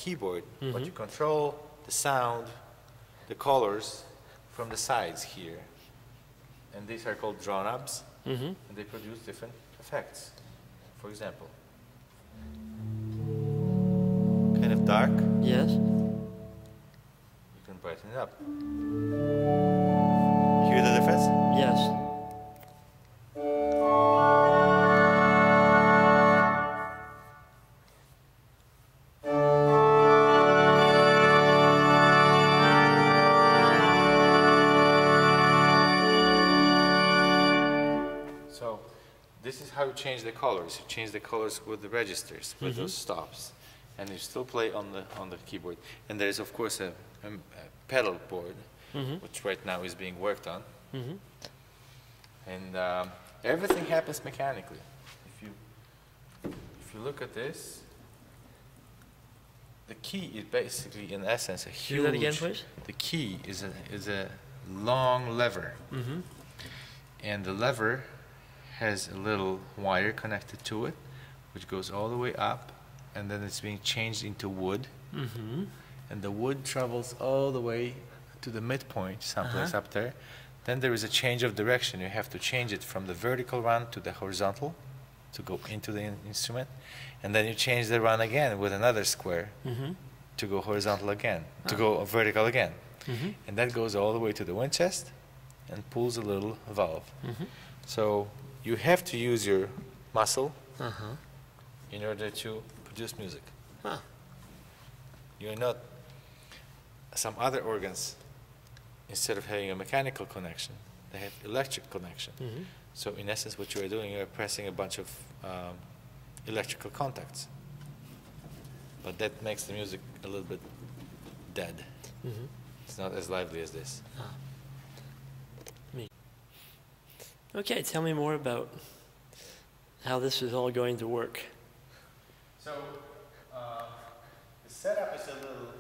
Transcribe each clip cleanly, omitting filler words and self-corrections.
keyboard, but you control the sound, the colors from the sides here. And these are called draw knobs, and they produce different effects. For example, kind of dark. Yes. You can brighten it up. Hear the difference? Yes. So this is how you change the colors. You change the colors with the registers, with those stops, and you still play on the keyboard. And there is of course a pedal board, which right now is being worked on. And everything happens mechanically. If you look at this, the key is basically, in essence, a huge. Do that again, please. The key is a long lever, and the lever has a little wire connected to it, which goes all the way up, and then it's being changed into wood, and the wood travels all the way to the midpoint, someplace up there. Then there is a change of direction. You have to change it from the vertical run to the horizontal to go into the instrument, and then you change the run again with another square to go horizontal again, to go vertical again, and that goes all the way to the wind chest and pulls a little valve. So you have to use your muscle in order to produce music. You're not some other organs. Instead of having a mechanical connection, they have electric connection. So in essence, what you are doing, you are pressing a bunch of electrical contacts. But that makes the music a little bit dead. It's not as lively as this. Okay, tell me more about how this is all going to work. So the setup is a little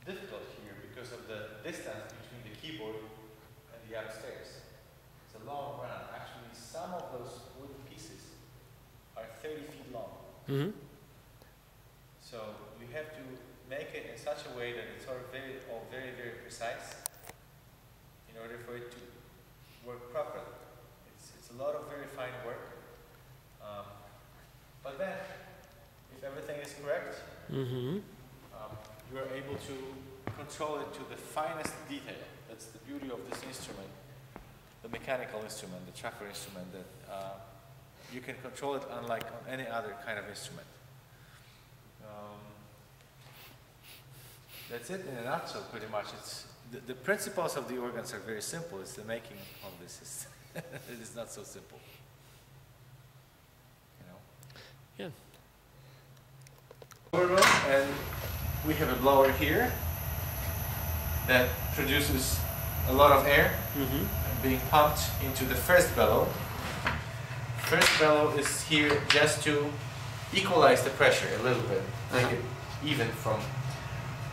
difficult here because of the distance between the keyboard and the upstairs. It's a long run. Actually, some of those wooden pieces are 30 feet long. So you have to make it in such a way that it's all very, very precise in order for it to work properly. It's a lot of very fine work. But then, if everything is correct, you are able to control it to the finest detail. That's the beauty of this instrument, the mechanical instrument, the tracker instrument, that you can control it unlike on any other kind of instrument. That's it in a nutshell, pretty much. It's the principles of the organs are very simple. It's the making of this. It is not so simple. You know? Yeah. And we have a blower here that produces a lot of air being pumped into the first bellow. First bellow is here just to equalize the pressure a little bit, make it even from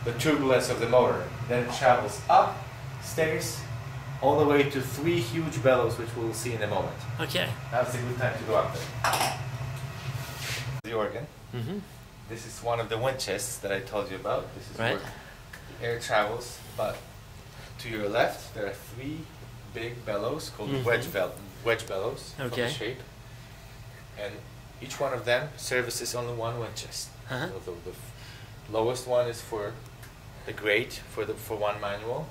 the turbulence of the motor. Then it travels up stairs all the way to 3 huge bellows, which we'll see in a moment. Okay. Now's a good time to go up there. The organ. This is one of the wind chests that I told you about. This is where the air travels. But to your left, there are 3 big bellows called wedge bellows from the shape. And each one of them services only one wind chest. So the lowest one is for the grate for one manual.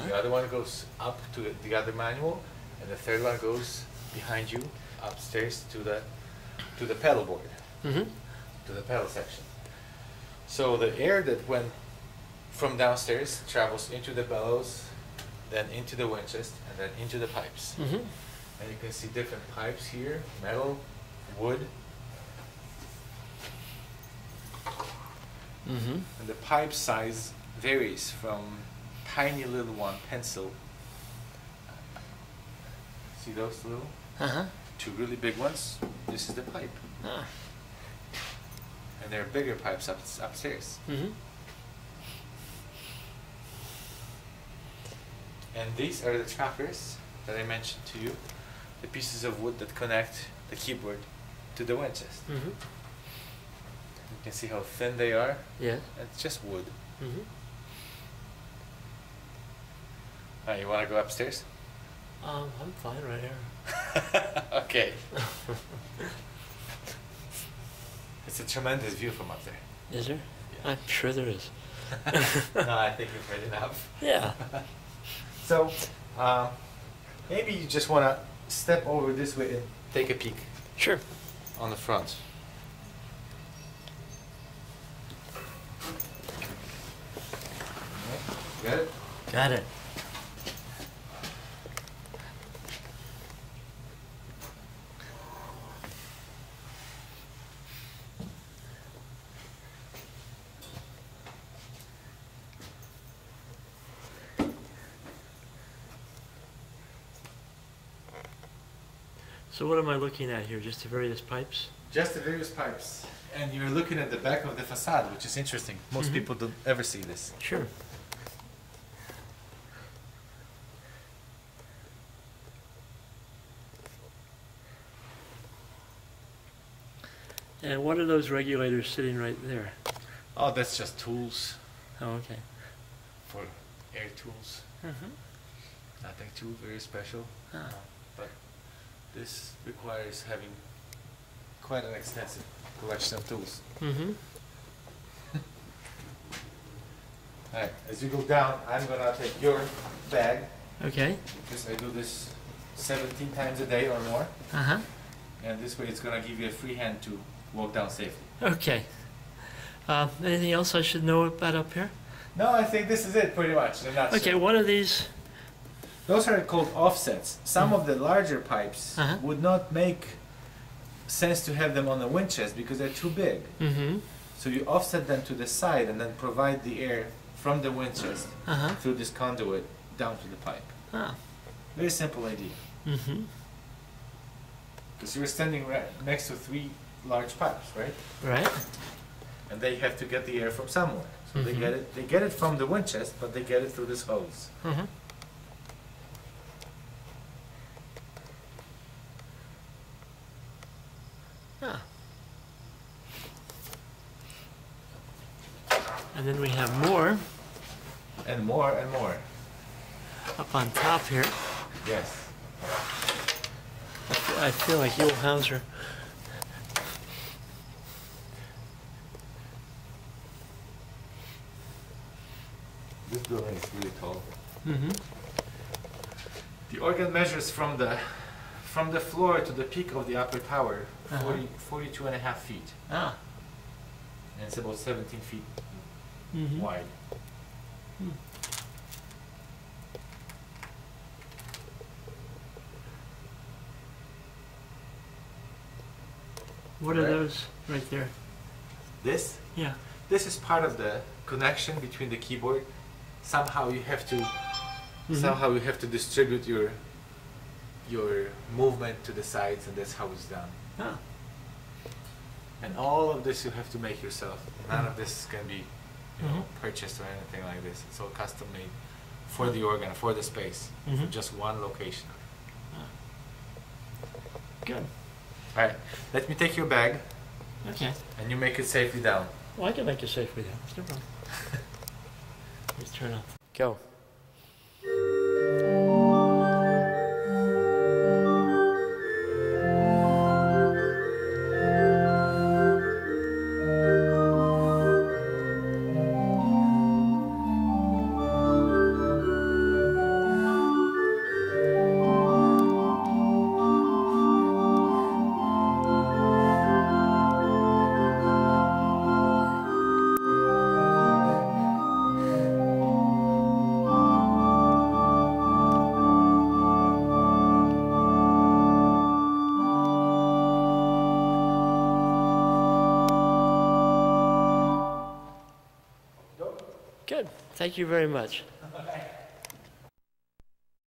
The other one goes up to the other manual, and the third one goes behind you upstairs to the pedal board, to the pedal section. So the air that went from downstairs travels into the bellows, then into the wind chest, and then into the pipes. And you can see different pipes here: metal, wood. And the pipe size varies from tiny little one, pencil. See those little? To really big ones. This is the pipe. And there are bigger pipes upstairs. And these are the trackers that I mentioned to you, the pieces of wood that connect the keyboard to the wind chest. You can see how thin they are. Yeah. It's just wood. Mm-hmm. You want to go upstairs? I'm fine right here. Okay. It's a tremendous view from up there. Is there? Yeah. I'm sure there is. No, I think you've heard enough. Yeah. So, maybe you just want to step over this way and take a peek Sure. on the front. Got it? Got it. So what am I looking at here? Just the various pipes? Just the various pipes. And you're looking at the back of the facade, which is interesting. Most people don't ever see this. Sure. And what are those regulators sitting right there? Oh, that's just tools Oh, okay. for air tools. Mm-hmm. Nothing too very special. Ah. But this requires having quite an extensive collection of tools. Mm-hmm. Alright, as you go down, I'm gonna take your bag, Okay. because I do this 17 times a day or more, Uh-huh. and this way it's gonna give you a free hand to walk down safely. Okay. Anything else I should know about up here? No, I think this is it pretty much in a nutshell. Okay, what are these? Those are called offsets. Some of the larger pipes Uh-huh. would not make sense to have them on the wind chest because they're too big. Mm-hmm. So you offset them to the side and then provide the air from the wind chest Uh-huh. through this conduit down to the pipe. Ah. Very simple idea. Mm-hmm. Because you're standing right next to 3 large pipes, right? Right. And they have to get the air from somewhere. So they Mhm. get it from the wind chest, but they get it through this hose. Mm-hmm. Ah. And then we have more And more and more. up on top here. Yes. I feel like Yule Hauser. This building is really tall. Mm-hmm. The organ measures from the floor to the peak of the upper tower, Uh-huh. 42 and a half feet. Ah. And it's about 17 feet Mm-hmm. wide. Hmm. What are Right. those right there? This Yeah. is part of the connection between the keyboard. Somehow you have to somehow you have to distribute your movement to the sides, and that's how it's done. Ah. And all of this you have to make yourself. None of this can be Mhm. purchased or anything like this. It's all custom made for the organ, for the space, for Mhm. just one location. Good. All right, let me take your bag Okay. and you make it safely down. Well, I can make it safe with you. It's no problem. Let's turn off. Go. Good. Thank you very much.